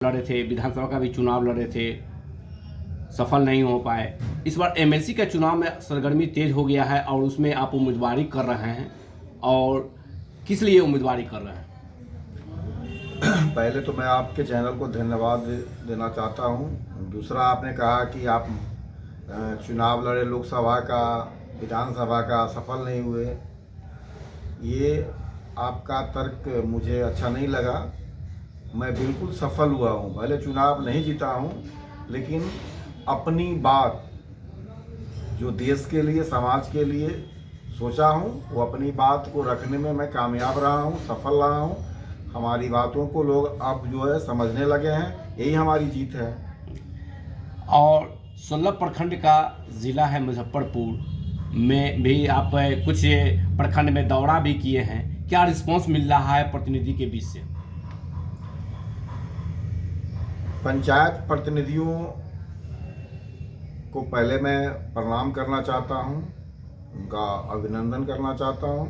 लड़े थे, विधानसभा का भी चुनाव लड़े थे, सफल नहीं हो पाए। इस बार एमएलसी के चुनाव में सरगर्मी तेज हो गया है और उसमें आप उम्मीदवारी कर रहे हैं, और किस लिए उम्मीदवारी कर रहे हैं? पहले तो मैं आपके चैनल को धन्यवाद देना चाहता हूं। दूसरा, आपने कहा कि आप चुनाव लड़े, लोकसभा का, विधानसभा का, सफल नहीं हुए। ये आपका तर्क मुझे अच्छा नहीं लगा। मैं बिल्कुल सफल हुआ हूं। भले चुनाव नहीं जीता हूं, लेकिन अपनी बात जो देश के लिए, समाज के लिए सोचा हूं, वो अपनी बात को रखने में मैं कामयाब रहा हूं, सफल रहा हूं। हमारी बातों को लोग अब जो है समझने लगे हैं। यही हमारी जीत है। और 16 प्रखंड का ज़िला है मुजफ्फरपुर में भी आप कुछ प्रखंड में दौरा भी किए हैं। क्या रिस्पांस मिल रहा है प्रतिनिधि के बीच से? पंचायत प्रतिनिधियों को पहले मैं प्रणाम करना चाहता हूं, उनका अभिनंदन करना चाहता हूं,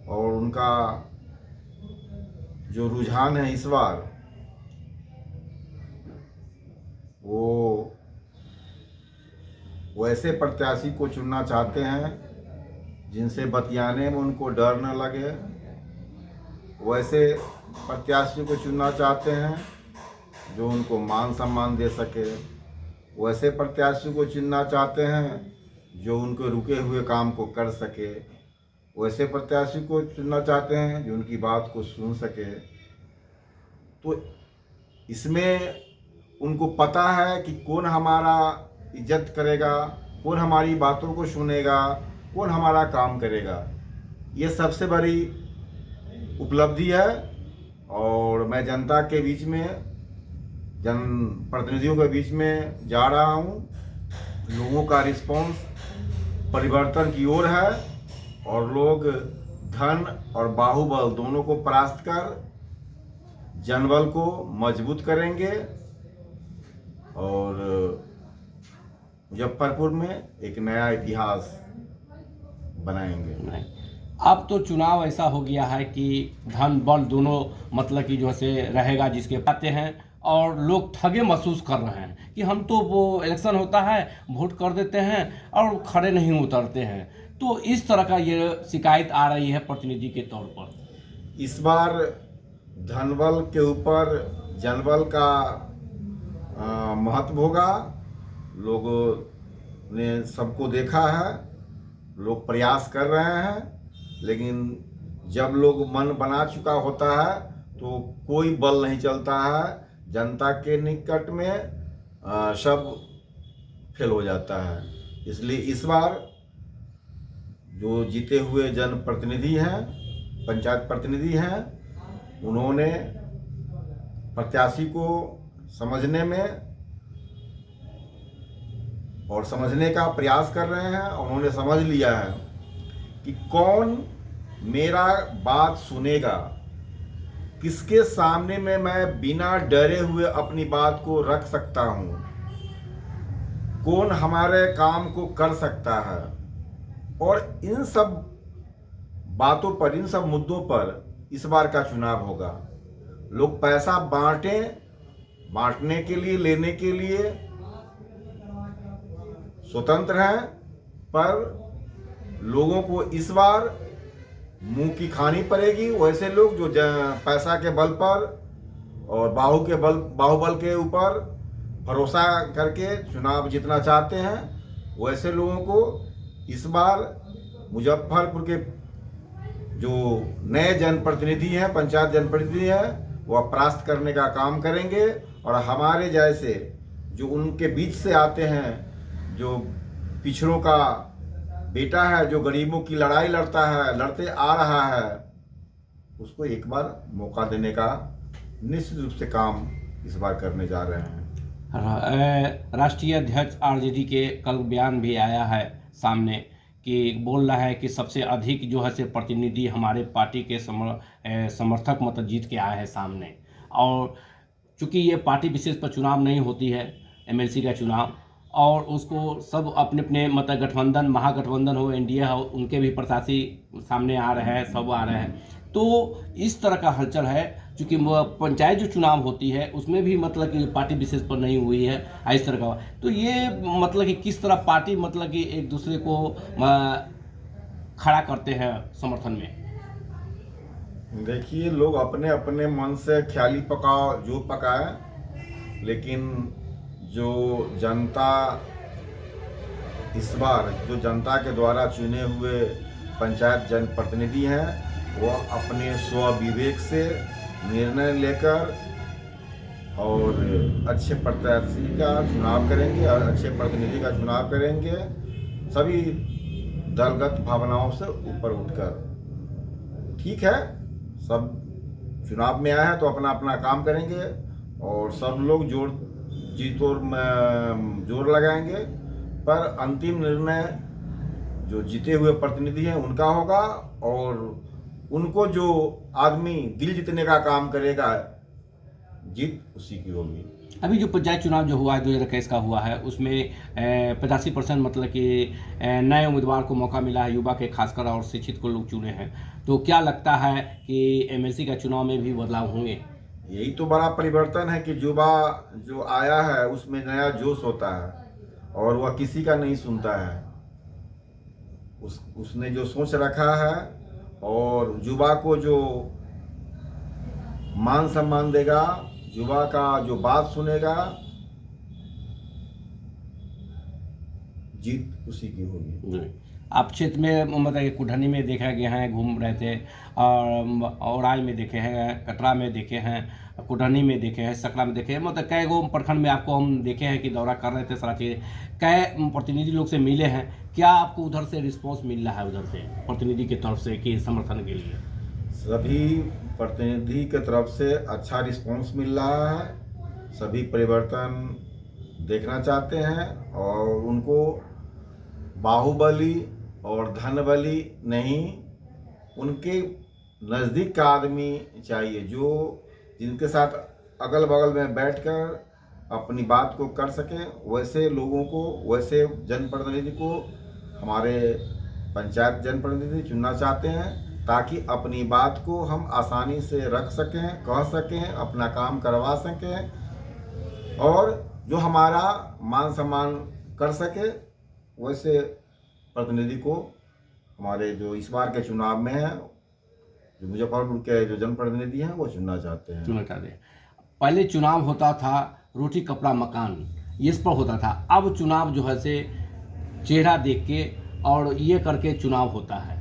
और उनका जो रुझान है इस बार, वो वैसे प्रत्याशी को चुनना चाहते हैं जिनसे बतियाने में उनको डर न लगे। वैसे प्रत्याशी को चुनना चाहते हैं जो उनको मान सम्मान दे सके। वैसे प्रत्याशी को चुनना चाहते हैं जो उनके रुके हुए काम को कर सके। वैसे प्रत्याशी को चुनना चाहते हैं जो उनकी बात को सुन सके। तो इसमें उनको पता है कि कौन हमारा इज्जत करेगा, कौन हमारी बातों को सुनेगा, कौन हमारा काम करेगा। ये सबसे बड़ी उपलब्धि है। और मैं जनता के बीच में, जनप्रतिनिधियों के बीच में जा रहा हूँ। लोगों का रिस्पांस परिवर्तन की ओर है, और लोग धन और बाहुबल दोनों को परास्त कर जनबल को मजबूत करेंगे और मुजफ्फरपुर में एक नया इतिहास बनाएंगे। नहीं, अब तो चुनाव ऐसा हो गया है कि धन बल दोनों मतलब कि जो से रहेगा जिसके पाते हैं, और लोग ठगे महसूस कर रहे हैं कि हम तो वो इलेक्शन होता है, वोट कर देते हैं और खड़े नहीं उतरते हैं। तो इस तरह का ये शिकायत आ रही है प्रतिनिधि के तौर पर। इस बार धनबल के ऊपर जनबल का महत्व होगा। लोगों ने सबको देखा है, लोग प्रयास कर रहे हैं, लेकिन जब लोग मन बना चुका होता है तो कोई बल नहीं चलता है। जनता के निकट में सब फेल हो जाता है। इसलिए इस बार जो जीते हुए जनप्रतिनिधि हैं, पंचायत प्रतिनिधि हैं, उन्होंने प्रत्याशी को समझने में और समझने का प्रयास कर रहे हैं। उन्होंने समझ लिया है कि कौन मेरा बात सुनेगा, किसके सामने में मैं बिना डरे हुए अपनी बात को रख सकता हूं, कौन हमारे काम को कर सकता है। और इन सब बातों पर, इन सब मुद्दों पर इस बार का चुनाव होगा। लोग पैसा बांटने के लिए, लेने के लिए स्वतंत्र हैं, पर लोगों को इस बार मुंह की खानी पड़ेगी। वैसे लोग जो पैसा के बल पर और बाहुबल के ऊपर भरोसा करके चुनाव जीतना चाहते हैं, वैसे लोगों को इस बार मुजफ्फरपुर के जो नए जनप्रतिनिधि हैं, पंचायत जनप्रतिनिधि हैं, वह परास्त करने का काम करेंगे। और हमारे जैसे जो उनके बीच से आते हैं, जो पिछड़ों का बेटा है, जो गरीबों की लड़ाई लड़ता है, लड़ते आ रहा है, उसको एक बार मौका देने का निश्चित रूप से काम इस बार करने जा रहे हैं। राष्ट्रीय अध्यक्ष आरजेडी के कल बयान भी आया है सामने कि बोल रहा है कि सबसे अधिक जो है से प्रतिनिधि हमारे पार्टी के समर्थक मतलब जीत के आए हैं सामने। और चूँकि ये पार्टी विशेष पर चुनाव नहीं होती है, एमएलसी का चुनाव, और उसको सब अपने अपने मतलब गठबंधन, महागठबंधन हो, एनडीए हो, उनके भी प्रत्याशी सामने आ रहे हैं, सब आ रहे हैं। तो इस तरह का हलचल है। चूँकि वो पंचायत जो चुनाव होती है उसमें भी मतलब कि पार्टी विशेष पर नहीं हुई है इस तरह का। तो ये मतलब कि किस तरह पार्टी मतलब कि एक दूसरे को खड़ा करते हैं समर्थन में? देखिए, लोग अपने अपने मन से ख्याली पकाओ जो पकाए, लेकिन जो जनता इस बार जो जनता के द्वारा चुने हुए पंचायत जनप्रतिनिधि हैं, वो अपने स्वविवेक से निर्णय लेकर और अच्छे प्रत्याशी का चुनाव करेंगे और अच्छे प्रतिनिधि का चुनाव करेंगे, सभी दलगत भावनाओं से ऊपर उठकर। ठीक है, सब चुनाव में आए हैं तो अपना अपना काम करेंगे और सब लोग जी तोड़ में जोर लगाएंगे, पर अंतिम निर्णय जो जीते हुए प्रतिनिधि हैं उनका होगा और उनको जो आदमी दिल जीतने का काम करेगा, जीत उसी की होगी। अभी जो पंचायत चुनाव जो हुआ है 2021 का हुआ है उसमें 85% मतलब कि नए उम्मीदवार को मौका मिला है, युवा के खासकर और शिक्षित को लोग चुने हैं। तो क्या लगता है कि एमएलसी का चुनाव में भी बदलाव होंगे? यही तो बड़ा परिवर्तन है कि युवा जो आया है उसमें नया जोश होता है और वह किसी का नहीं सुनता है। उसने जो सोच रखा है और युवा को जो मान सम्मान देगा, युवा का जो बात सुनेगा, जीत उसी की होगी। आप क्षेत्र में मतलब कुढ़नी में देखा गया है, घूम रहे थे और औराई में देखे हैं, कटरा में देखे हैं, कुढ़नी में देखे हैं, सकरा में देखे हैं, मतलब कई गो प्रखंड में आपको हम देखे हैं कि दौरा कर रहे थे सारा चीज़। कई प्रतिनिधि लोग से मिले हैं, क्या आपको उधर से रिस्पॉन्स मिल रहा है उधर से प्रतिनिधि की तरफ से कि समर्थन के लिए? सभी प्रतिनिधि की तरफ से अच्छा रिस्पॉन्स मिल रहा है, सभी परिवर्तन देखना चाहते हैं और उनको बाहुबली और धनबली नहीं, उनके नज़दीक का आदमी चाहिए जो जिनके साथ अगल बगल में बैठकर अपनी बात को कर सकें। वैसे लोगों को, वैसे जनप्रतिनिधि को हमारे पंचायत जनप्रतिनिधि चुनना चाहते हैं ताकि अपनी बात को हम आसानी से रख सकें, कह सकें, अपना काम करवा सकें और जो हमारा मान सम्मान कर सके, वैसे प्रतिनिधि को हमारे जो इस बार के चुनाव में है, जो मुजफ्फरपुर के जो जनप्रतिनिधि हैं वो चुनना चाहते हैं। पहले चुनाव होता था रोटी कपड़ा मकान इस पर होता था, अब चुनाव जो है से चेहरा देख के और ये करके चुनाव होता है।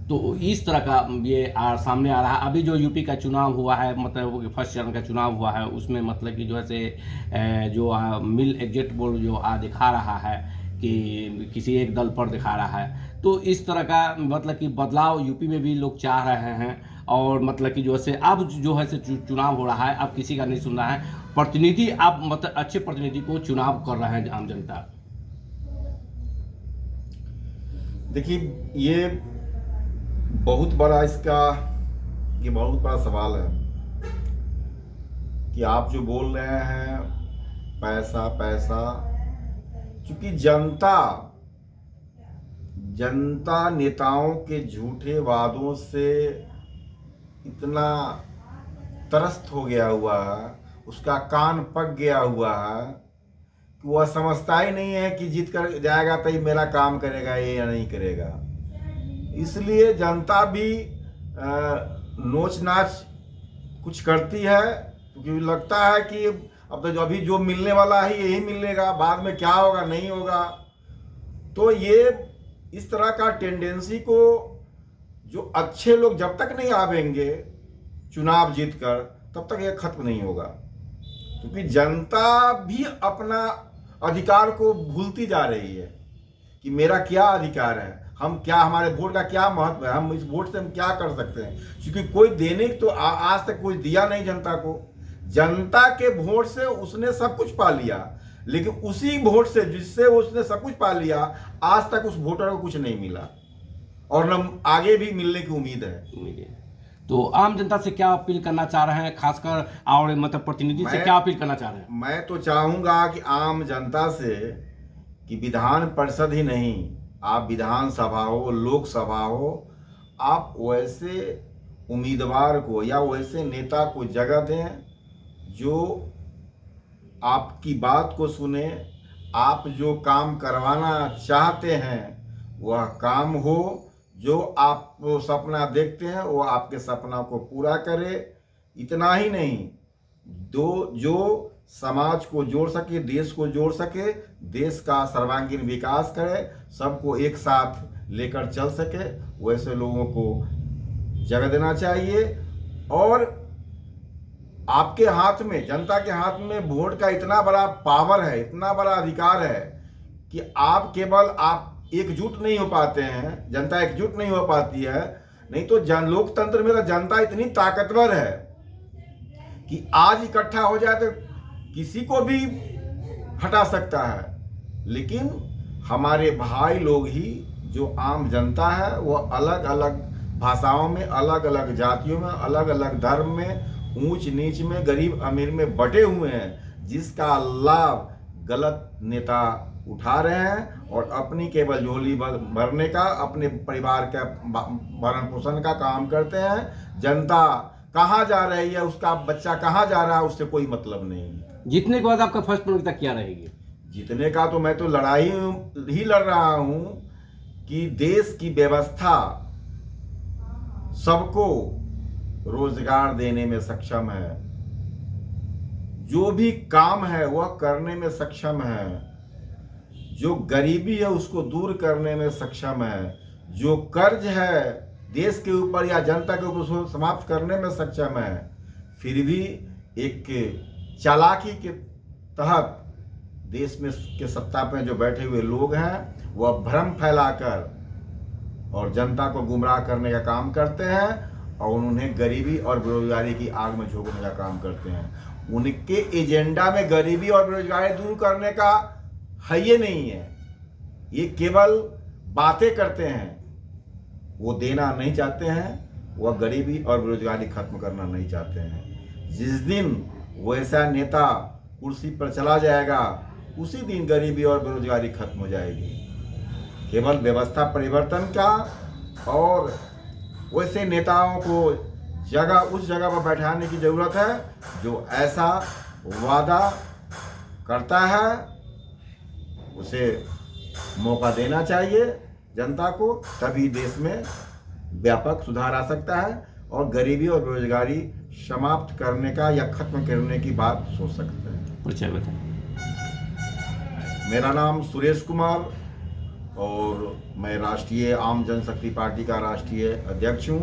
तो इस तरह का ये सामने आ रहा है। अभी जो यूपी का चुनाव हुआ है, मतलब फर्स्ट चरण का चुनाव हुआ है, उसमें मतलब कि जो है से जो मिल एग्जिट पोल जो दिखा रहा है कि किसी एक दल पर दिखा रहा है। तो इस तरह का मतलब कि बदलाव यूपी में भी लोग चाह रहे हैं और मतलब कि जो है अब जो है से चुनाव हो रहा है, अब किसी का नहीं सुन रहा है प्रतिनिधि, अब मतलब अच्छे प्रतिनिधि को चुनाव कर रहे हैं आम जनता। देखिए, ये बहुत बड़ा सवाल है कि आप जो बोल रहे हैं पैसा पैसा, क्योंकि जनता नेताओं के झूठे वादों से इतना त्रस्त हो गया हुआ है, उसका कान पक गया हुआ है कि वह समझता ही नहीं है कि जीत कर जाएगा तो ये मेरा काम करेगा ये या नहीं करेगा। इसलिए जनता भी नोच नाच कुछ करती है, क्योंकि लगता है कि अब तो अभी जो मिलने वाला है यही मिलेगा, बाद में क्या होगा नहीं होगा। तो ये इस तरह का टेंडेंसी को जो अच्छे लोग जब तक नहीं आवेंगे चुनाव जीतकर, तब तक ये खत्म नहीं होगा, क्योंकि जनता भी अपना अधिकार को भूलती जा रही है कि मेरा क्या अधिकार है, हम क्या, हमारे वोट का क्या महत्व है, हम इस वोट से हम क्या कर सकते हैं। क्योंकि कोई देने तो आज तक कोई दिया नहीं जनता को। जनता के वोट से उसने सब कुछ पा लिया, लेकिन उसी वोट से जिससे उसने सब कुछ पा लिया, आज तक उस वोटर को कुछ नहीं मिला और न आगे भी मिलने की उम्मीद है। तो आम जनता से क्या अपील करना चाह रहे हैं, खासकर और मतलब प्रतिनिधि से क्या अपील करना चाह रहे हैं? मैं तो चाहूंगा कि आम जनता से कि विधान परिषद ही नहीं, आप विधानसभा हो, लोकसभा हो, आप वैसे उम्मीदवार को या वैसे नेता को जगह दें जो आपकी बात को सुने, आप जो काम करवाना चाहते हैं वह काम हो, जो आप वो सपना देखते हैं वो आपके सपना को पूरा करे। इतना ही नहीं, जो समाज को जोड़ सके, देश को जोड़ सके, देश का सर्वांगीण विकास करे, सबको एक साथ लेकर चल सके, वैसे लोगों को जगह देना चाहिए। और आपके हाथ में, जनता के हाथ में वोट का इतना बड़ा पावर है, इतना बड़ा अधिकार है कि आप केवल आप एकजुट नहीं हो पाते हैं, जनता एकजुट नहीं हो पाती है। नहीं तो लोकतंत्र में तो जनता इतनी ताकतवर है कि आज इकट्ठा हो जाए तो किसी को भी हटा सकता है। लेकिन हमारे भाई लोग ही, जो आम जनता है, वो अलग अलग भाषाओं में, अलग अलग जातियों में, अलग अलग धर्म में, ऊंच नीच में, गरीब अमीर में बटे हुए हैं, जिसका लाभ गलत नेता उठा रहे हैं और अपनी केवल झोली भरने का, अपने परिवार का भरण पोषण का काम करते हैं। जनता कहाँ जा रही है, उसका बच्चा कहाँ जा रहा है, उससे कोई मतलब नहीं है। जीतने के बाद आपका फर्स्ट प्राथमिकता क्या रहेगी? जीतने का तो मैं तो लड़ाई ही लड़ रहा हूं कि देश की व्यवस्था सबको रोजगार देने में सक्षम है, जो भी काम है वह करने में सक्षम है, जो गरीबी है उसको दूर करने में सक्षम है, जो कर्ज है देश के ऊपर या जनता के ऊपर उसको समाप्त करने में सक्षम है। फिर भी एक चालाकी के तहत देश में के सत्ता पे जो बैठे हुए लोग हैं वह भ्रम फैलाकर और जनता को गुमराह करने का काम करते हैं और उन्हें गरीबी और बेरोजगारी की आग में झोंकने का काम करते हैं। उनके एजेंडा में गरीबी और बेरोजगारी दूर करने का है ये नहीं है, ये केवल बातें करते हैं, वो देना नहीं चाहते हैं, वह गरीबी और बेरोजगारी खत्म करना नहीं चाहते हैं। जिस दिन वैसा नेता कुर्सी पर चला जाएगा उसी दिन गरीबी और बेरोजगारी खत्म हो जाएगी। केवल व्यवस्था परिवर्तन का और वैसे नेताओं को उस जगह पर बैठाने की जरूरत है जो ऐसा वादा करता है, उसे मौका देना चाहिए जनता को, तभी देश में व्यापक सुधार आ सकता है और गरीबी और बेरोजगारी समाप्त करने का या खत्म करने की बात सोच सकते हैं। परिचय बताएं। मेरा नाम सुरेश कुमार और मैं राष्ट्रीय आम जनशक्ति पार्टी का राष्ट्रीय अध्यक्ष हूँ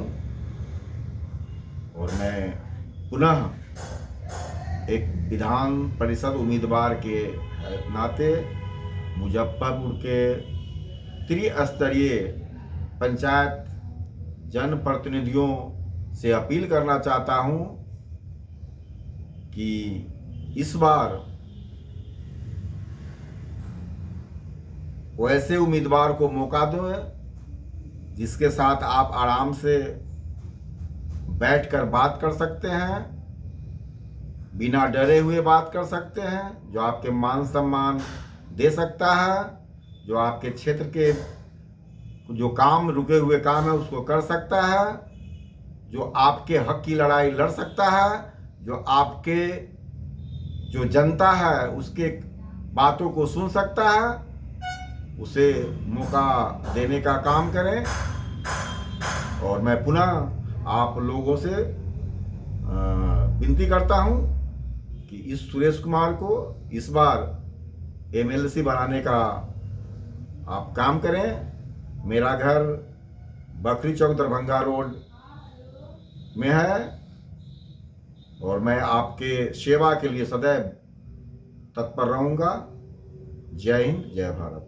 और मैं पुनः एक विधान परिषद उम्मीदवार के नाते मुजफ्फरपुर के त्रिस्तरीय पंचायत जनप्रतिनिधियों से अपील करना चाहता हूं कि इस बार वैसे उम्मीदवार को मौका दो जिसके साथ आप आराम से बैठकर बात कर सकते हैं, बिना डरे हुए बात कर सकते हैं, जो आपके मान सम्मान दे सकता है, जो आपके क्षेत्र के जो काम रुके हुए काम है उसको कर सकता है, जो आपके हक की लड़ाई लड़ सकता है, जो आपके जो जनता है उसके बातों को सुन सकता है, उसे मौका देने का काम करें। और मैं पुनः आप लोगों से विनती करता हूं कि इस सुरेश कुमार को इस बार एमएलसी बनाने का आप काम करें। मेरा घर बकरी चौक दरभंगा रोड में है और मैं आपके सेवा के लिए सदैव तत्पर रहूंगा। जय हिंद, जय भारत।